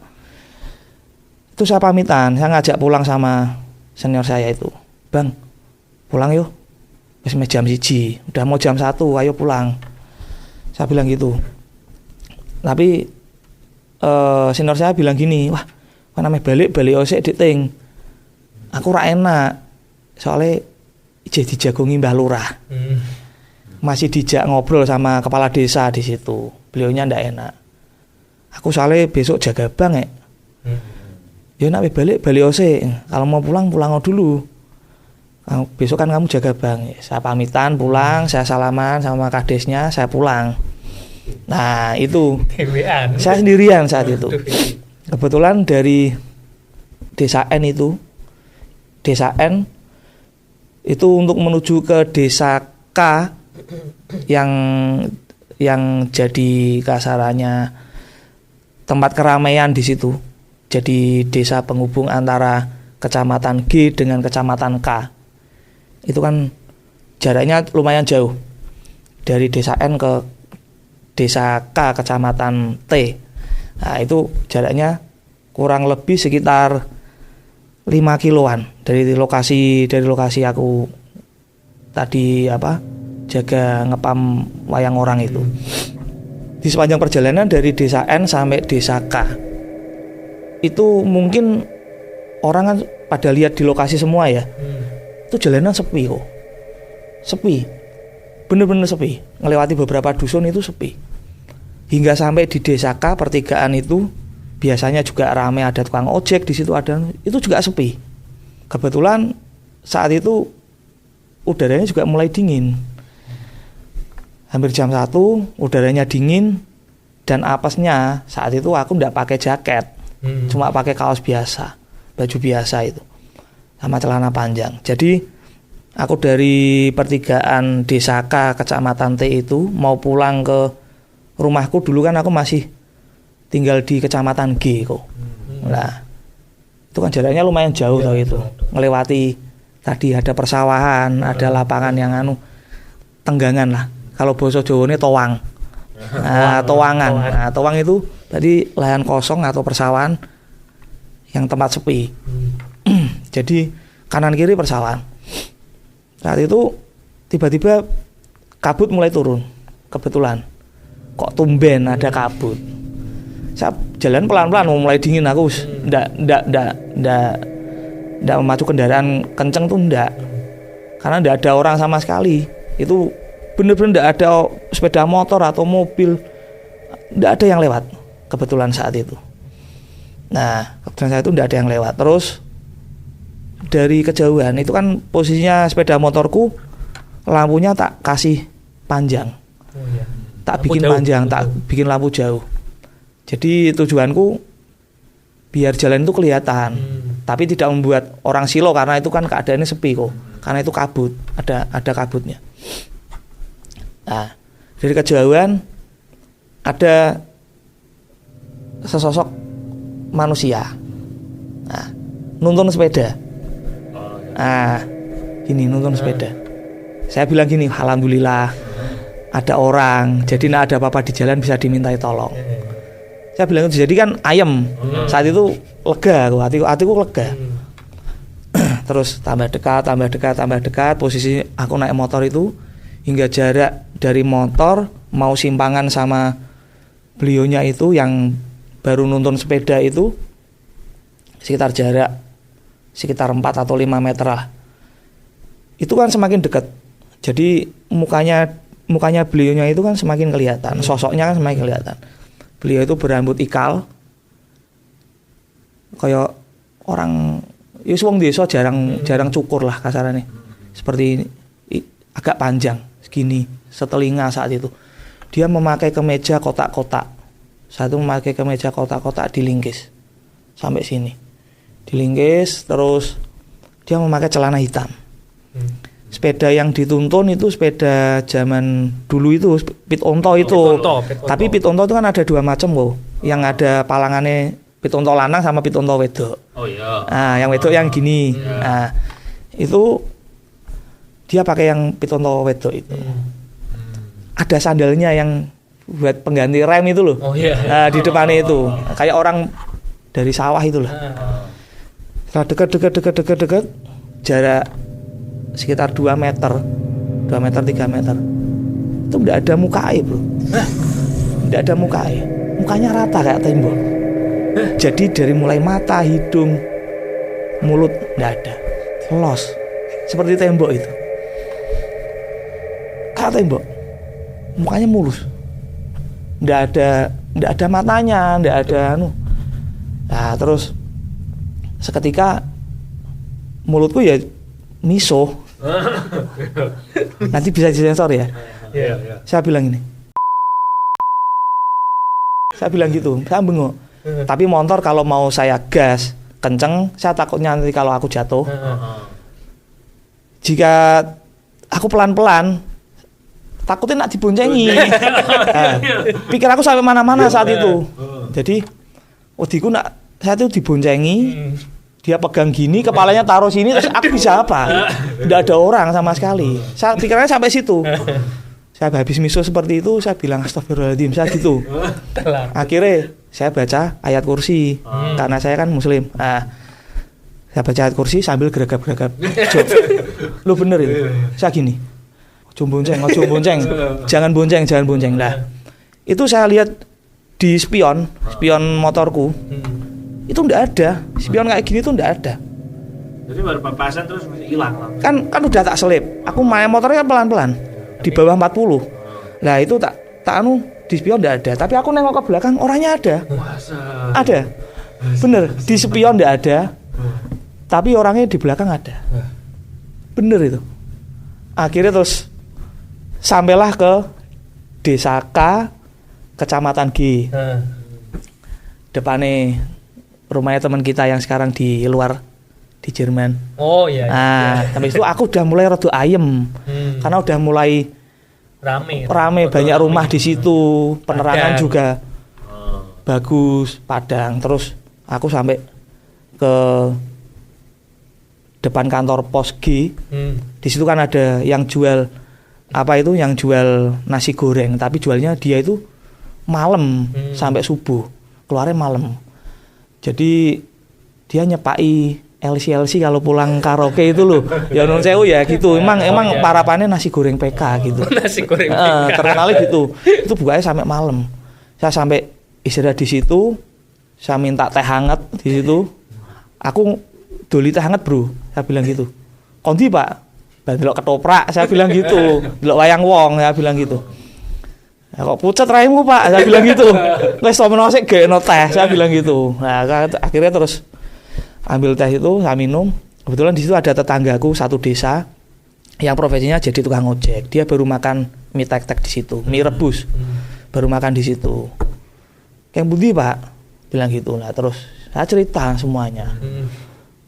Itu saya pamitan, saya ngajak pulang sama senior saya itu. "Bang, pulang yuk. Wis jam 1, udah mau jam 1, ayo pulang." Saya bilang gitu. Tapi senior saya bilang gini, "Wah, namanya balik osek Dik Ting. Aku ora enak. Soalnya jadi dijagongi Mbah Lurah." Masih dijak ngobrol sama kepala desa di situ. Beliaunya ndak enak. "Aku soalnya besok jaga bank ya." "Ya nak balik osek. Kalau mau pulang dulu. Besok kan kamu jaga bank." Saya pamitan pulang, saya salaman sama kadesnya, saya pulang. Nah itu saya sendirian saat itu. Kebetulan dari Desa N itu untuk menuju ke Desa K yang jadi kasarannya tempat keramaian di situ. Jadi desa penghubung antara Kecamatan G dengan Kecamatan K. Itu kan jaraknya lumayan jauh. dari desa N ke desa K kecamatan T. Nah, itu jaraknya kurang lebih sekitar 5 kiloan dari lokasi aku tadi jaga ngepam wayang orang itu. Di sepanjang perjalanan dari desa N sampai desa K itu mungkin orang kan pada lihat di lokasi semua ya. Itu jalanan sepi kok. Sepi. Bener-bener sepi. Ngelewati beberapa dusun itu sepi. Hingga sampai di desa K pertigaan itu biasanya juga ramai, ada tukang ojek di situ ada, itu juga sepi. Kebetulan saat itu udaranya juga mulai dingin. Hampir jam 1 udaranya dingin dan apesnya saat itu aku enggak pakai jaket. Cuma pakai kaos biasa, baju biasa itu. Sama celana panjang. Jadi aku dari pertigaan desa K kecamatan T itu mau pulang ke rumahku. Dulu kan aku masih tinggal di kecamatan G kok. Nah, itu kan jaraknya lumayan jauh tau itu. Ngelewati tadi ada persawahan, ada lapangan yang tenggangan lah. Kalau bahasa Jawane towang. Nah, towangan. Nah, towang itu tadi lahan kosong atau persawahan yang tempat sepi. Jadi kanan kiri persawahan. Saat itu tiba-tiba kabut mulai turun. Kebetulan kok tumben ada kabut. Saya jalan pelan-pelan, mulai dingin aku ndak memacu kendaraan kenceng tuh ndak. Karena ndak ada orang sama sekali. Itu bener-bener ndak ada sepeda motor atau mobil. Ndak ada yang lewat kebetulan saat itu. Nah, kebetulan saat itu ndak ada yang lewat. Terus dari kejauhan itu kan posisinya sepeda motorku lampunya tak kasih panjang. Tak lampu bikin jauh, panjang, tak bikin lampu jauh. Jadi tujuanku biar jalan itu kelihatan, tapi tidak membuat orang silo karena itu kan keadaannya sepi kok. Karena itu kabut, ada kabutnya. Nah, dari kejauhan ada sesosok manusia. Nah, nuntun sepeda. Nah, gini nuntun sepeda. Saya bilang gini, alhamdulillah ada orang, jadi nak ada apa-apa di jalan bisa dimintai tolong. Saya bilang itu, jadi kan ayem. Saat itu lega, hatiku lega. Terus tambah dekat. Posisi aku naik motor itu hingga jarak dari motor mau simpangan sama beliaunya itu yang baru nuntun sepeda itu sekitar jarak sekitar 4 atau 5 meter lah. Itu kan semakin dekat. Jadi mukanya beliaunya itu kan semakin kelihatan, sosoknya kan semakin kelihatan. Beliau itu berambut ikal, kayak orang wong desa jarang cukur lah kasarannya. Seperti ini, agak panjang, segini, setelinga saat itu. Dia memakai kemeja kotak-kotak. Saat itu memakai kemeja kotak-kotak dilingkis sampai sini. Dilingkis, terus dia memakai celana hitam. Sepeda yang dituntun itu sepeda zaman dulu itu pit onto itu. Tapi pit onto itu kan ada dua macam kok. Yang ada palangannya pit onto lanang sama pit onto wedok. Oh iya. Nah, yang wedok yang gini. Nah, itu dia pakai yang pit onto wedok itu. Ada sandalnya yang buat pengganti rem itu loh. Oh iya. Nah, di depannya itu kayak orang dari sawah itu loh. Setelah dekat jarak sekitar 2 meter 3 meter itu udah ada mukai bro. Udah ada mukai, mukanya rata kayak tembok. Jadi dari mulai mata, hidung, mulut nggak ada, los seperti tembok itu, kayak tembok. Mukanya mulus, nggak ada matanya, nggak ada Nah terus seketika mulutku ya miso. Nanti bisa disensor ya. Saya bilang ini. Saya bilang gitu, saya bengok. Tapi motor kalau mau saya gas kenceng, saya takutnya nanti kalau aku jatuh. Jika aku pelan-pelan, takutnya nak diboncengi. Nah, pikir aku sampai mana-mana saat itu. Jadi, wediku nak saya itu diboncengi. Dia pegang gini, kepalanya taruh sini, terus aku bisa apa? Tidak ada orang sama sekali. Saya pikirnya sampai situ. Saya habis miso seperti itu, saya bilang astagfirullahaladzim, saya gitu. Akhirnya saya baca ayat kursi, karena saya kan muslim. Nah, saya baca ayat kursi sambil geragap-geragap. Lu bener itu. Saya gini, ojo bonceng, jangan bonceng. Nah, itu saya lihat di spion motorku, itu enggak ada. Spion kayak gini tuh enggak ada. Jadi baru papasan terus hilang. Kan udah tak selip. Aku main motornya pelan-pelan. Di bawah 40. Nah itu tak di spion enggak ada. Tapi aku nengok ke belakang orangnya ada. Ada. Bener, di spion enggak ada. Tapi orangnya di belakang ada. Bener itu. Akhirnya terus sampailah ke Desa K, Kecamatan G. Depannya rumahnya teman kita yang sekarang di luar, di Jerman. Oh iya. Nah, habis itu aku udah mulai rada ayem. Karena udah mulai rame banyak rumah di situ, penerangan padang juga bagus, padang. Terus aku sampai ke depan kantor pos G. Di situ kan ada yang jual yang jual nasi goreng, tapi jualnya dia itu malam sampai subuh, keluarnya malam. Jadi dia nyepai LC kalau pulang karaoke itu loh. Ya non sewu ya gitu. Emang parapannya nasi goreng PK gitu. Nasi goreng PK. Terkenalnya gitu. Itu bukanya sampai malam. Saya sampai istirahat di situ. Saya minta teh hangat di situ. Aku doli teh hangat, Bro. Saya bilang gitu. Kondi, Pak. Delok ketoprak, saya bilang gitu. Delok wayang wong, saya bilang gitu. Ya, kok pucat raimu, Pak? Saya bilang gitu. Wes sono sik gekno teh, saya bilang gitu. Nah, akhirnya terus ambil teh itu, saya minum. Kebetulan di situ ada tetanggaku satu desa yang profesinya jadi tukang ojek. Dia baru makan mie tek-tek di situ, mie rebus. Baru makan di situ. Kayak budi, Pak? Bilang gitu. Nah, terus saya cerita semuanya.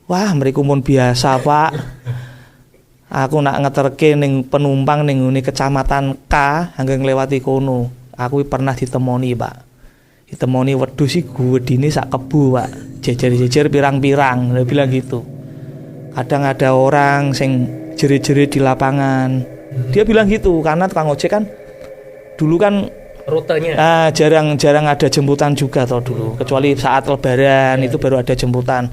Wah, mriku mun biasa, Pak. Aku nak ngeterke ning penumpang ning ngene kecamatan K, anggo nglewati kono. Aku pernah ditemoni, Pak. Ditemoni wedhus iki gedine sak kebu, Pak. Jejer-jejer pirang-pirang, dia bilang gitu. Kadang ada orang sing jerit-jerit di lapangan. Dia bilang gitu karena tukang ojek kan dulu kan rutenya. Jarang ada jemputan juga toh dulu, kecuali saat lebaran itu baru ada jemputan.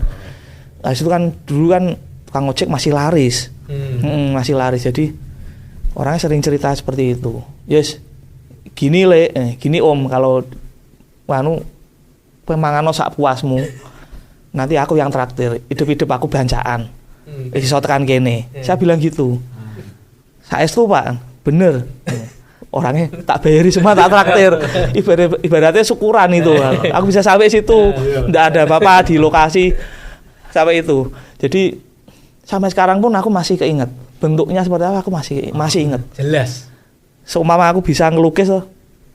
Nah, itu kan dulu kan tukang ojek masih laris. Masih laris. Jadi orangnya sering cerita seperti itu. Yes. Gini gini Om, kalau pemangano sak puasmu. Nanti aku yang traktir, hidup aku bancaan. Iso tekan kene. Saya bilang gitu. Saestu, Pak, bener. Orangnya tak bayari semua, tak traktir. Ibaratnya syukuran itu. Aku bisa sampai situ. Enggak ada apa-apa di lokasi sampai itu. Jadi sampai sekarang pun aku masih keinget. Bentuknya seperti apa aku masih inget. Jelas. Seumpama aku bisa ngelukis loh.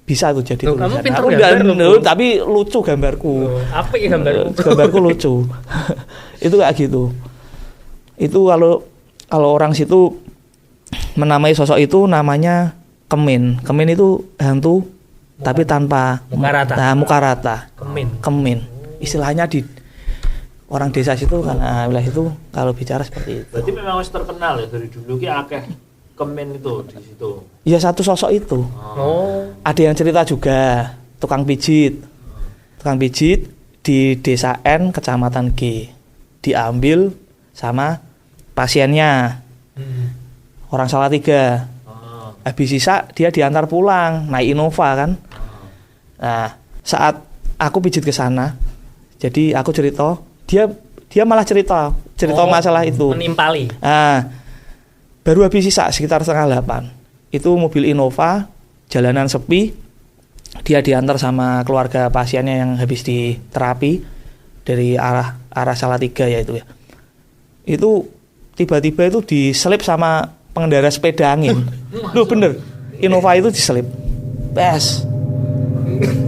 Bisa tuh jadi tulisan. Aku enggak, tapi lucu gambarku. Apik gambarku. Gambarku lucu. Itu kayak gitu. Itu kalau orang situ menamai sosok itu namanya Kemin. Kemin itu hantu tapi tanpa muka rata. Kemin. Istilahnya di orang desa situ karena wilayah itu kalau bicara seperti itu. Berarti memang harus terkenal ya dari dulu ki akeh Kemin itu di situ. Iya, satu sosok itu. Ada yang cerita juga tukang pijit. Tukang pijit di Desa N, Kecamatan G. Diambil sama pasiennya. Orang Salatiga. Habis sisa dia diantar pulang, naik Innova kan. Nah, saat aku pijit ke sana, jadi aku cerita, dia malah cerita masalah itu. Menimpali. Nah, baru habis sisa sekitar 7:30. Itu mobil Innova, jalanan sepi. Dia diantar sama keluarga pasiennya yang habis diterapi dari arah Salatiga ya itu ya. Itu tiba-tiba itu diselip sama pengendara sepeda angin. Loh bener, Innova itu diselip. Bes.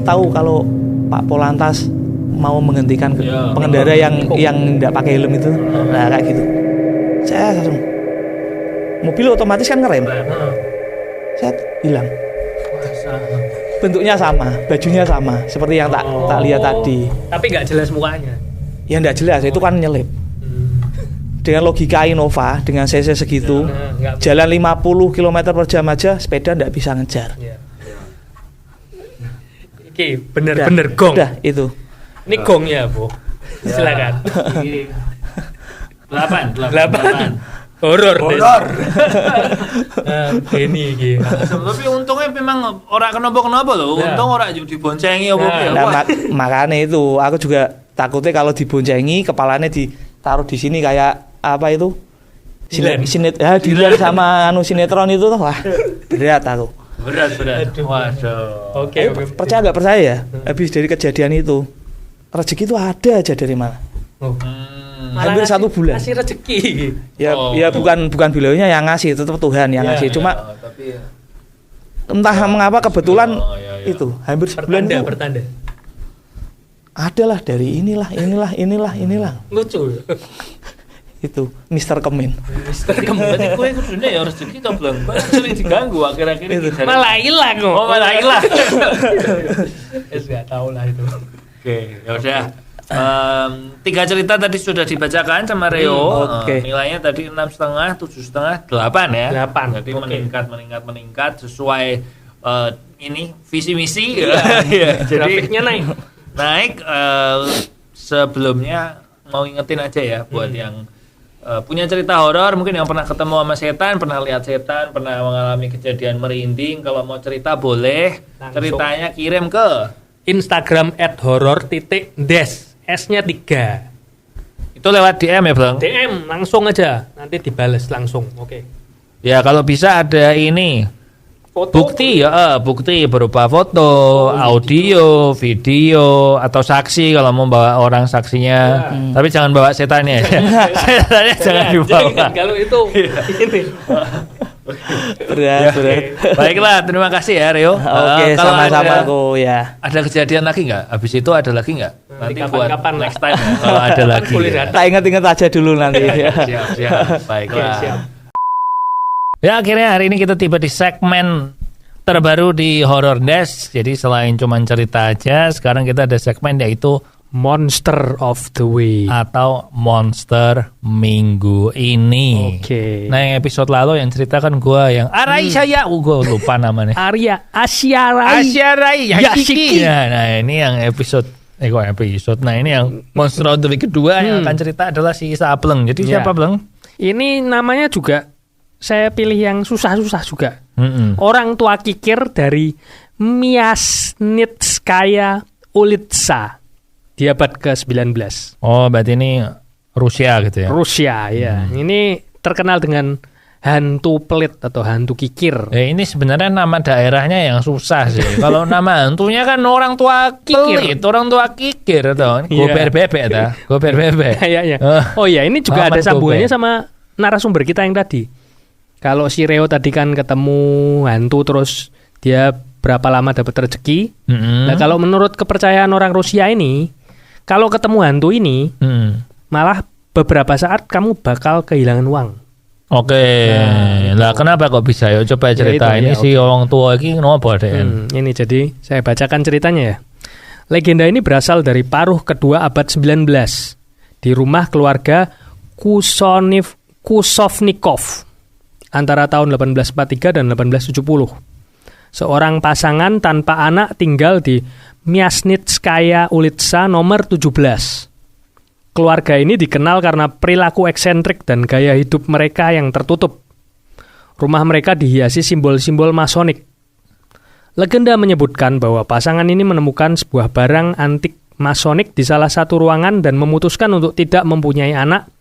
Tahu kalau Pak Polantas mau menghentikan pengendara yang tidak pakai helm itu. Nah, kayak gitu. Saya langsung mobil otomatis kan ngerem. Saya bilang bentuknya sama, bajunya sama seperti yang tak lihat tadi. Tapi nggak jelas mukanya. Ya nggak jelas, itu kan nyelip. dengan logika Innova dengan cc segitu, jalan 50 km per jam aja sepeda nggak bisa ngejar. Oke, bener-bener gong. Udah itu. Ini gong ya, Bu. Silakan. 8. Horor. Ini iki. Tapi untungnya memang ora kenapa-kenapa loh. Untung ora diboncengi apa ya. Nah, makanya itu aku juga takutnya kalau diboncengi kepalanya ditaruh di sini kayak apa itu? Dilan sama sinetron itu tuh. Wah, berat aku. Berat. Waduh. Oke. Percaya nggak percaya ya? Habis dari kejadian itu rezeki itu ada aja dari mana? Hampir 1 bulan. Kasih rezeki. Ya bukan beliaunya yang ngasih, tetap Tuhan yang ngasih. Cuma tapi entah mengapa kebetulan itu hampir sebulan itu bertanda. Adalah dari inilah. Lucu. Itu Mr. Kemin. berarti kowe kudune ya rezeki to blong. Sering diganggu akhir-akhir ini. Malah hilang kok. Oh, malah hilang. Enggak tahu lah itu. Oke, ya udah. 3 cerita tadi sudah dibacakan sama Rio. Nilainya tadi 6,5, 7,5, 8 ya. 8. Jadi meningkat sesuai ini visi misi. Jadi grafiknya naik. Sebelumnya mau ingetin aja ya buat yang punya cerita horor, mungkin yang pernah ketemu sama setan, pernah lihat setan, pernah mengalami kejadian merinding. Kalau mau cerita boleh ceritanya kirim ke Instagram @horor_des. S-nya 3. Itu lewat DM ya, Bang? DM langsung aja, nanti dibales langsung. Oke. Ya, kalau bisa ada ini Foto, bukti berupa foto, audio, video atau saksi kalau mau bawa orang saksinya. Tapi jangan bawa setannya. Setannya jangan dibawa. Kalau itu ini. Berat. Baiklah, terima kasih ya Rio. Oke, sama-sama aku ya. Ada kejadian lagi nggak? Habis itu ada lagi nggak? Nanti kapan next time ya, kalau ada lagi. Tak ingat-ingat aja dulu nanti. Siap. Baiklah. Ya, akhirnya hari ini kita tiba di segmen terbaru di Horror Desk. Jadi selain cuma cerita aja, sekarang kita ada segmen yaitu Monster of the Week atau Monster Minggu ini. Oke. Nah, yang episode lalu yang ceritakan gue yang Arai saya, gue lupa namanya. Asyarai Yashiki. Nah, ini yang episode. Nah, ini yang Monster of the Week kedua yang akan cerita adalah si Sableng. Jadi siapa Bleng? Ini namanya juga saya pilih yang susah-susah juga. Orang tua kikir dari Myasnitskaya Ulitsa di abad ke-19. Oh, berarti ini Rusia gitu ya? Rusia, ya. Ini terkenal dengan hantu pelit atau hantu kikir. Ini sebenarnya nama daerahnya yang susah sih. Kalau nama hantunya kan orang tua kikir, orang tua kikir atau Gober bebek dah. Gober bebek. Kayaknya. Oh iya, ini juga ada sambungannya sama narasumber kita yang tadi. Kalau si Reo tadi kan ketemu hantu terus dia berapa lama dapat rezeki. Nah, kalau menurut kepercayaan orang Rusia ini, kalau ketemu hantu ini, malah beberapa saat kamu bakal kehilangan uang. Oke. Nah, kenapa kok bisa? Ya coba cerita ini si orang tua ini kenapa deh? Ini jadi saya bacakan ceritanya ya. Legenda ini berasal dari paruh kedua abad 19 di rumah keluarga Kusovnikov antara tahun 1843 dan 1870. Seorang pasangan tanpa anak tinggal di Myasnitskaya Ulitsa nomor 17. Keluarga ini dikenal karena perilaku eksentrik dan gaya hidup mereka yang tertutup. Rumah mereka dihiasi simbol-simbol masonik. Legenda menyebutkan bahwa pasangan ini menemukan sebuah barang antik masonik di salah satu ruangan dan memutuskan untuk tidak mempunyai anak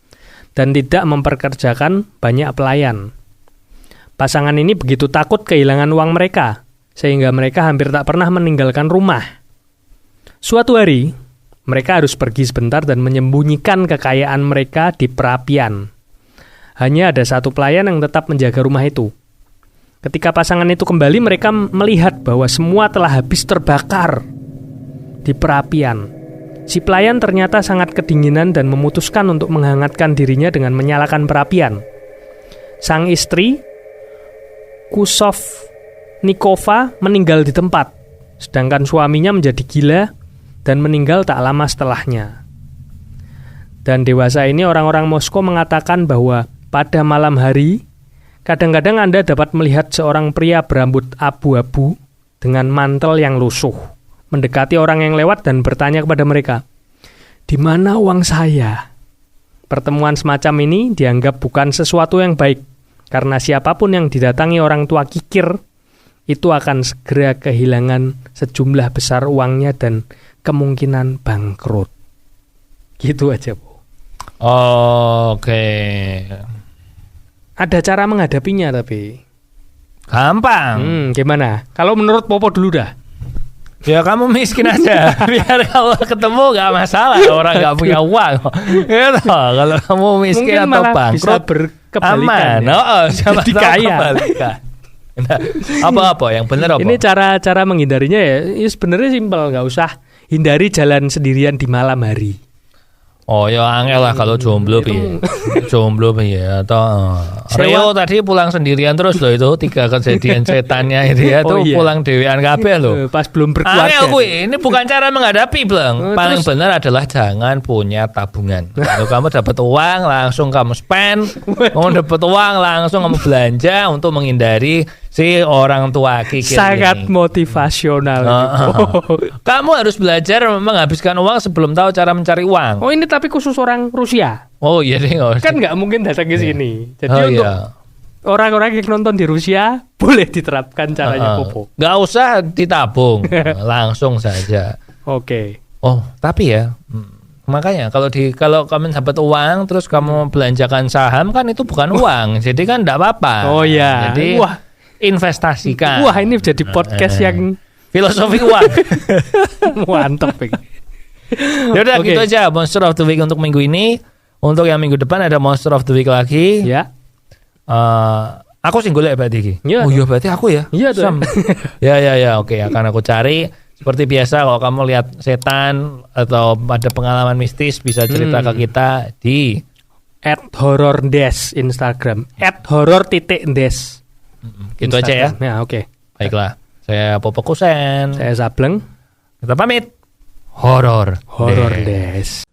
dan tidak memperkerjakan banyak pelayan. Pasangan ini begitu takut kehilangan uang mereka, sehingga mereka hampir tak pernah meninggalkan rumah. Suatu hari, mereka harus pergi sebentar dan menyembunyikan kekayaan mereka di perapian. Hanya ada satu pelayan yang tetap menjaga rumah itu. Ketika pasangan itu kembali, mereka melihat bahwa semua telah habis terbakar di perapian. Si pelayan ternyata sangat kedinginan dan memutuskan untuk menghangatkan dirinya dengan menyalakan perapian. Sang istri, Kusovnikova, meninggal di tempat, sedangkan suaminya menjadi gila dan meninggal tak lama setelahnya. dan dewasa ini orang-orang Moskow mengatakan bahwa pada malam hari kadang-kadang Anda dapat melihat seorang pria berambut abu-abu dengan mantel yang lusuh mendekati orang yang lewat dan bertanya kepada mereka, "Di mana uang saya?" Pertemuan semacam ini dianggap bukan sesuatu yang baik, karena siapapun yang didatangi orang tua kikir, itu akan segera kehilangan sejumlah besar uangnya dan kemungkinan bangkrut. Gitu aja, Bu. Oke. Ada cara menghadapinya tapi. Gampang. Gimana? Kalau menurut Popo dulu dah. Ya kamu miskin aja, biar kalau ketemu gak masalah, orang gak punya uang. Gitu. Kalau kamu miskin mungkin atau bangkrut, berkebalikan. aman. Siapa Jadi tahu kaya. kebalikan. Nah, apa-apa yang benar apa? Ini cara menghindarinya ya sebenarnya simpel, nggak usah hindari jalan sendirian di malam hari. Oh ya angel lah kalau jomblo piye. Jomblo piye atau Rio tadi pulang sendirian terus loh itu 3 kejadian setannya dia tuh pulang dewean kabeh loh. Pas belum berkeluarga. Angel kuwi, ini bukan cara menghadapi, Bang. Paling benar adalah jangan punya tabungan. Kalau kamu dapat uang langsung kamu spend, kamu dapat uang langsung kamu belanja untuk menghindari si orang tua kikir sangat ini. Motivasional. Kamu harus belajar menghabiskan uang sebelum tahu cara mencari uang. Oh ini tapi khusus orang Rusia. Oh iya deh, Kan nggak mungkin datang ke sini. Jadi untuk orang-orang yang nonton di Rusia boleh diterapkan caranya Popo. Nggak usah ditabung, langsung saja. Oke. Oh tapi ya, makanya kalau kamu dapat uang terus kamu belanjakan saham kan itu bukan uang, jadi kan nggak apa-apa. Oh iya. Jadi investasikan. Wah ini jadi podcast yang filosofi uang. mantap. Yaudah gitu aja Monster of the Week untuk minggu ini. Untuk yang minggu depan ada Monster of the Week lagi. Ya. Aku sing golek berarti iki. Ya. Oh iya berarti aku ya. Iya tuh. Ya oke akan aku cari. Seperti biasa kalau kamu lihat setan atau ada pengalaman mistis bisa cerita ke kita di @horrorndes Instagram @horror_des. Gitu aja ya. Ya oke. Baiklah. Saya Popo Kusen. Saya Sableng. Kita pamit. Horror Des.